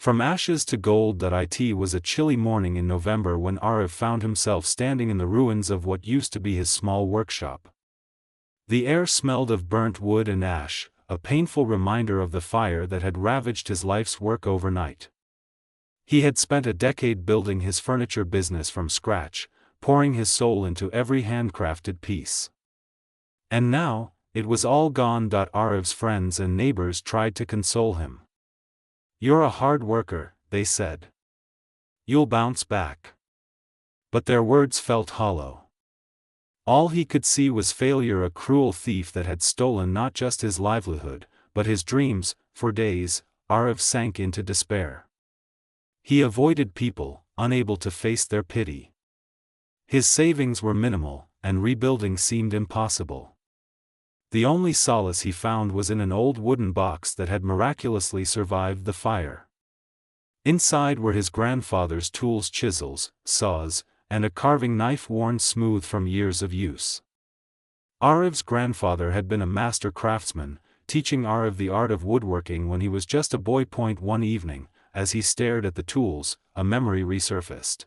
From ashes to gold. It was a chilly morning in November when Arav found himself standing in the ruins of what used to be his small workshop. The air smelled of burnt wood and ash, a painful reminder of the fire that had ravaged his life's work overnight. He had spent a decade building his furniture business from scratch, pouring his soul into every handcrafted piece. And now, it was all gone. Arav's friends and neighbors tried to console him. "You're a hard worker," they said. "You'll bounce back." But their words felt hollow. All he could see was failure, a cruel thief that had stolen not just his livelihood, but his dreams. For days, Arav sank into despair. He avoided people, unable to face their pity. His savings were minimal, and rebuilding seemed impossible. The only solace he found was in an old wooden box that had miraculously survived the fire. Inside were his grandfather's tools, chisels, saws, and a carving knife worn smooth from years of use. Arav's grandfather had been a master craftsman, teaching Arav the art of woodworking when he was just a boy. One evening, as he stared at the tools, a memory resurfaced.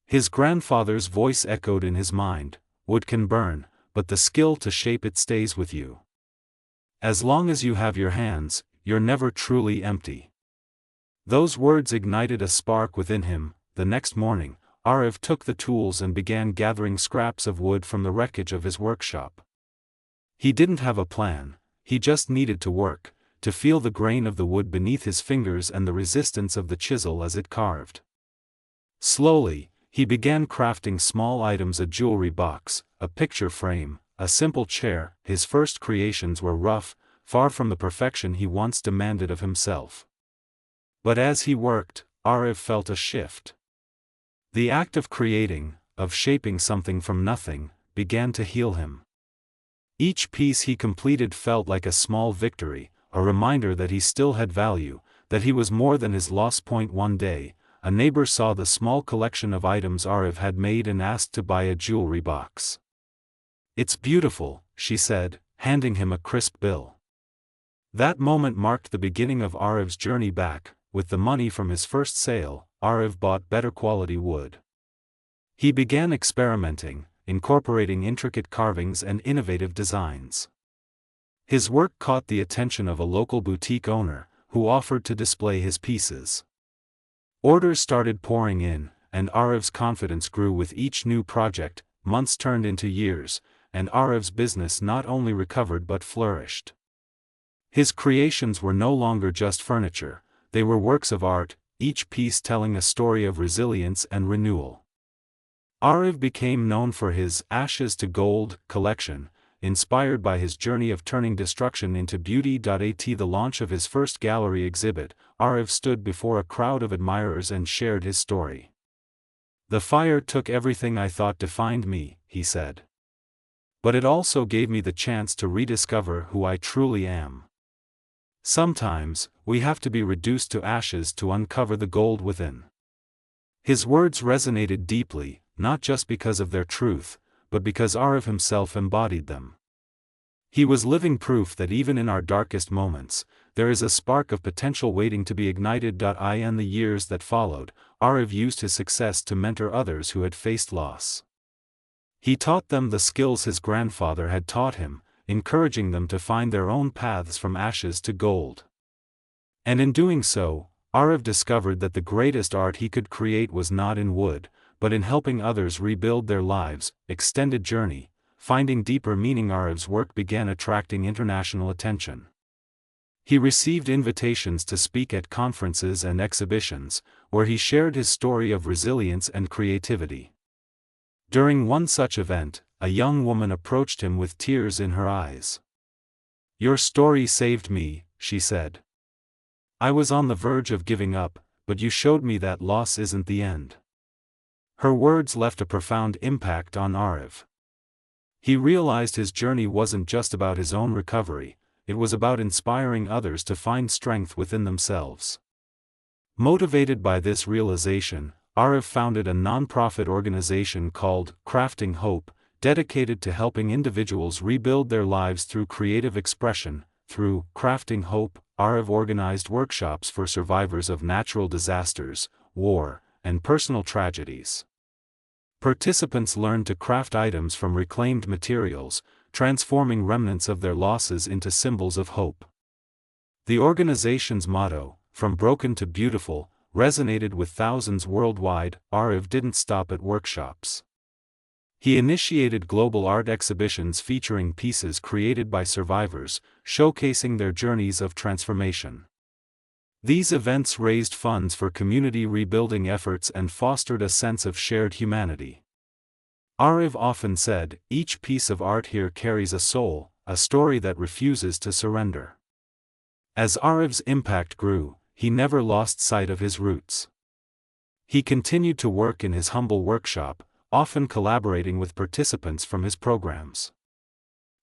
His grandfather's voice echoed in his mind: "Wood can burn, but the skill to shape it stays with you. As long as you have your hands, you're never truly empty." Those words ignited a spark within him. The next morning, Arav took the tools and began gathering scraps of wood from the wreckage of his workshop. He didn't have a plan, he just needed to work, to feel the grain of the wood beneath his fingers and the resistance of the chisel as it carved. Slowly, he began crafting small items: a jewelry box, a picture frame, a simple chair. His first creations were rough, far from the perfection he once demanded of himself. But as he worked, Arav felt a shift. The act of creating, of shaping something from nothing, began to heal him. Each piece he completed felt like a small victory, a reminder that he still had value, that he was more than his loss. One day, a neighbor saw the small collection of items Arav had made and asked to buy a jewelry box. "It's beautiful," she said, handing him a crisp bill. That moment marked the beginning of Arav's journey back. With the money from his first sale, Arav bought better quality wood. He began experimenting, incorporating intricate carvings and innovative designs. His work caught the attention of a local boutique owner, who offered to display his pieces. Orders started pouring in, and Arav's confidence grew with each new project. Months turned into years, and Arav's business not only recovered but flourished. His creations were no longer just furniture, they were works of art, each piece telling a story of resilience and renewal. Arav became known for his "Ashes to Gold" collection, inspired by his journey of turning destruction into beauty. At the launch of his first gallery exhibit, Arav stood before a crowd of admirers and shared his story. "The fire took everything I thought defined me," he said. "But it also gave me the chance to rediscover who I truly am." Sometimes, we have to be reduced to ashes to uncover the gold within. His words resonated deeply, not just because of their truth, but because Arav himself embodied them. He was living proof that even in our darkest moments, there is a spark of potential waiting to be ignited. In the years that followed, Arav used his success to mentor others who had faced loss. He taught them the skills his grandfather had taught him, encouraging them to find their own paths from ashes to gold. And in doing so, Arav discovered that the greatest art he could create was not in wood, but in helping others rebuild their lives. Extended journey, finding deeper meaning. Arav's work began attracting international attention. He received invitations to speak at conferences and exhibitions, where he shared his story of resilience and creativity. During one such event, a young woman approached him with tears in her eyes. "Your story saved me," she said. "I was on the verge of giving up, but you showed me that loss isn't the end." Her words left a profound impact on Arav. He realized his journey wasn't just about his own recovery, it was about inspiring others to find strength within themselves. Motivated by this realization, Arav founded a non-profit organization called Crafting Hope, dedicated to helping individuals rebuild their lives through creative expression. Through Crafting Hope, Arav organized workshops for survivors of natural disasters, war, and personal tragedies. Participants learned to craft items from reclaimed materials, transforming remnants of their losses into symbols of hope. The organization's motto, "From broken to beautiful," resonated with thousands worldwide. Arav didn't stop at workshops. He initiated global art exhibitions featuring pieces created by survivors, showcasing their journeys of transformation. These events raised funds for community rebuilding efforts and fostered a sense of shared humanity. Arav often said, "Each piece of art here carries a soul, a story that refuses to surrender." As Arav's impact grew, he never lost sight of his roots. He continued to work in his humble workshop, often collaborating with participants from his programs.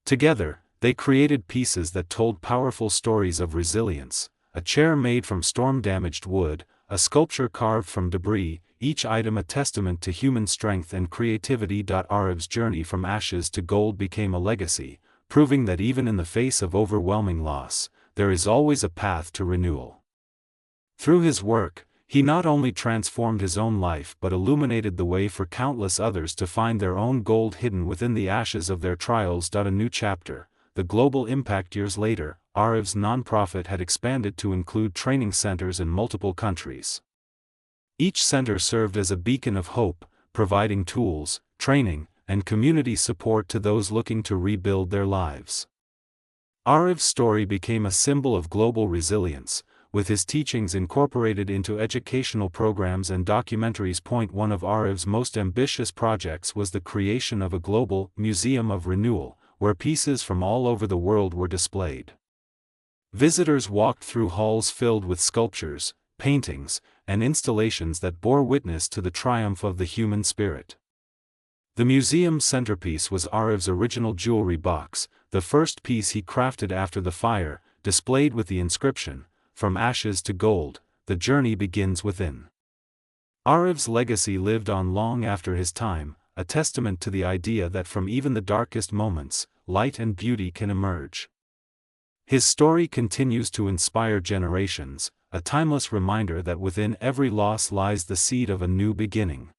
Together, they created pieces that told powerful stories of resilience: a chair made from storm-damaged wood, a sculpture carved from debris, each item a testament to human strength and creativity. Arav's journey from ashes to gold became a legacy, proving that even in the face of overwhelming loss, there is always a path to renewal. Through his work, he not only transformed his own life but illuminated the way for countless others to find their own gold hidden within the ashes of their trials. A new chapter, the global impact. Years later, Arav's nonprofit had expanded to include training centers in multiple countries. Each center served as a beacon of hope, providing tools, training, and community support to those looking to rebuild their lives. Arav's story became a symbol of global resilience, with his teachings incorporated into educational programs and documentaries. One of Arav's most ambitious projects was the creation of a global museum of renewal, where pieces from all over the world were displayed. Visitors walked through halls filled with sculptures, paintings, and installations that bore witness to the triumph of the human spirit. The museum's centerpiece was Arav's original jewelry box, the first piece he crafted after the fire, displayed with the inscription, "From ashes to gold, the journey begins within." Arav's legacy lived on long after his time, a testament to the idea that from even the darkest moments, light and beauty can emerge. His story continues to inspire generations, a timeless reminder that within every loss lies the seed of a new beginning.